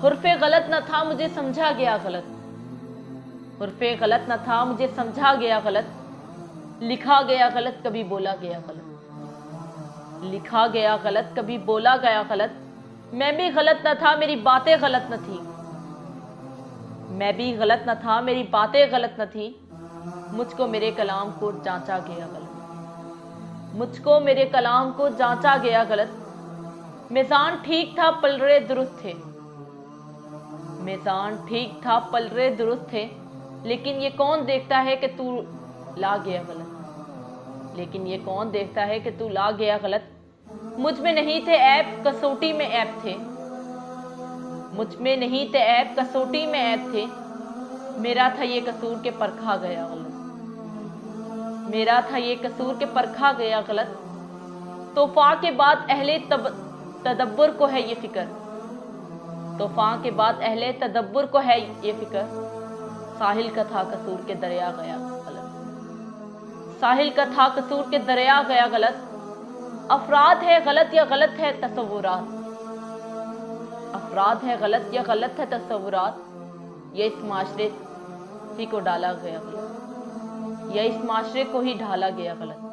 حرف غلط نہ تھا مجھے سمجھا گیا غلط، حرف غلط نہ تھا مجھے سمجھا گیا غلط، لکھا گیا غلط کبھی بولا گیا غلط، لکھا گیا غلط کبھی بولا گیا غلط، میں بھی غلط نہ تھا میری باتیں غلط نہ تھی، میں بھی غلط نہ تھا میری باتیں غلط نہ تھی، مجھ کو میرے کلام کو جانچا گیا غلط، مجھ کو میرے کلام کو جانچا گیا غلط، میزان ٹھیک تھا پلڑے درست تھے، میزان ٹھیک تھا پلڑے درست تھے، لیکن یہ کون دیکھتا ہے کہ تو لا گیا غلط، لیکن یہ کون دیکھتا ہے کہ تو لا گیا غلط، مجھ میں نہیں تھے عیب کسوٹی میں عیب تھے، مجھ میں نہیں تھے عیب کسوٹی میں عیب تھے، میرا تھا یہ قصور کہ پرکھا گیا غلط، میرا تھا یہ قصور کہ پرکھا گیا غلط، طوفان کے بعد اہل تدبر کو ہے یہ فکر، طوفان کے بعد اہل تدبر کو ہے یہ فکر، ساحل کا تھا قصور کے دریا گیا غلط، ساحل کا تھا قصور کے دریا گیا غلط، افراد ہے غلط یا غلط ہے تصورات، افراد ہے غلط یا غلط ہے تصورات، یا اس معاشرے ہی کو ڈالا گیا غلط، یا اس معاشرے کو ہی ڈھالا گیا غلط۔